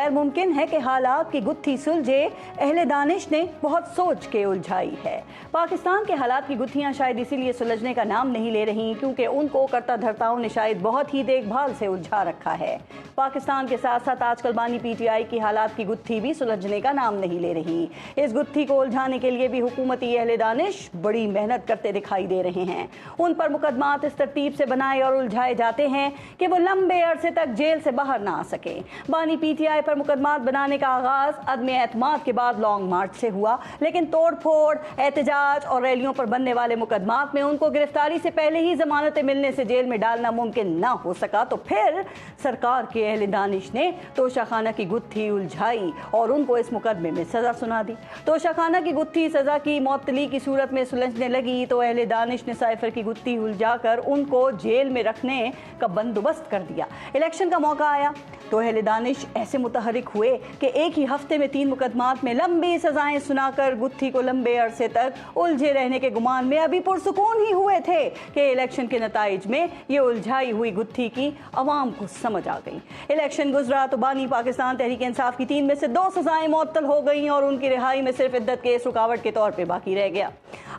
गैर मुमकिन है कि हालात की गुत्थी सुलझे, अहले दानिश ने बहुत सोच के उलझाई है। पाकिस्तान के हालात की गुत्थियां शायद इसीलिए सुलझने का नाम नहीं ले रही क्योंकि उनको कर्ता धर्ताओं ने शायद बहुत ही देखभाल से उलझा रखा है। पाकिस्तान के साथ साथ आजकल बानी पीटीआई की हालात की गुत्थी भी सुलझने का नाम नहीं ले रही। इस गुत्थी को उलझाने के लिए भी हुकूमती अहले दानिश बड़ी मेहनत करते दिखाई दे रहे हैं। उन पर मुकदमात इस तरतीब से बनाए और उलझाए जाते हैं कि वो लंबे अरसे तक जेल से बाहर ना आ सके। बानी पीटीआई पर मुकदमात बनाने का आगाज अदम एतमाद के बाद लॉन्ग मार्च से हुआ, लेकिन तोड़ फोड़, एहतजाज और रैलियों पर बनने वाले मुकदमात में उनको गिरफ्तारी से पहले ही जमानतें मिलने से जेल में डालना मुमकिन ना हो सका। तो फिर सरकार के अहले दानिश ने तोशाखाना की गुत्थी उलझाई और उनको इस मुकदमे में सजा सुना दी। तोशाखाना की गुत्थी सजा की मौतली की सूरत में सुलझने लगी तो अहले दानिश ने साइफर की गुत्थी उलझाकर उनको जेल में रखने का बंदोबस्त कर दिया। इलेक्शन का मौका आया तो अहले दानिश ऐसे मुतहरिक हुए कि एक ही हफ्ते में 3 मुकदमात में लंबी सजाएं सुनाकर गुत्थी को लंबे अरसे तक उलझे रहने के गुमान में अभी पुरसुकून ही हुए थे कि इलेक्शन के नताइज में ये उलझाई हुई गुत्थी की अवाम को समझ आ गई। इलेक्शन गुजरा तो बानी पाकिस्तान तहरीक इंसाफ की 3 में से 2 सजाएं मुअत्तल हो गई और उनकी रिहाई में सिर्फ इद्दत केस रुकावट के तौर पर बाकी रह गया।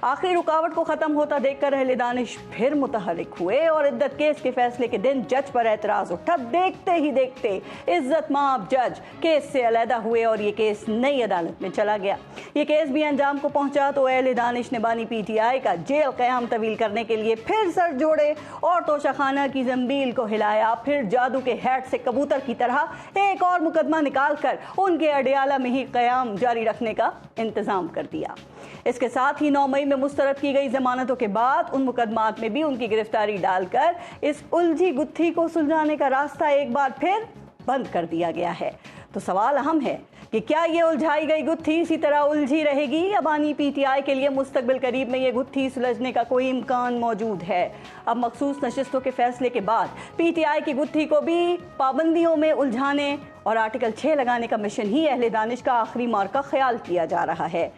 आखिरी रुकावट को खत्म होता देखकर अहले दानिश फिर मुतहरिक हुए और इद्दत केस के फैसले के दिन जज पर एतराज उठा। देखते ही देखते इज्जत माब जज केस से अलहदा हुए और ये केस नई अदालत में चला गया। ये केस भी अंजाम को पहुंचा तो अहले दानिश ने बानी पीटीआई का जेल क़याम तवील करने के लिए फिर सर जोड़े और तोशाखाना की जंबील को हिलाया। फिर जादू के हैट से कबूतर की तरह एक और मुकदमा निकालकर उनके अडियाला में ही क़याम जारी रखने का इंतजाम कर दिया। इसके साथ ही 9 मई में मुस्तरद की गई जमानतों के बाद उन मुकदमात में भी उनकी गिरफ्तारी डालकर इस उलझी गुत्थी को सुलझाने का रास्ता एक बार फिर बंद कर दिया गया है। तो सवाल अहम है कि क्या ये उलझाई गई गुत्थी इसी तरह उलझी रहेगी या बानी पीटीआई के लिए मुस्तकबिल करीब में ये गुत्थी सुलझने का कोई इम्कान मौजूद है। अब मखसूस नशिस्तों के फैसले के बाद पीटीआई की गुत्थी को भी पाबंदियों में उलझाने और आर्टिकल 6 लगाने का मिशन ही अहले दानिश का आखिरी मार्का ख्याल किया जा रहा है।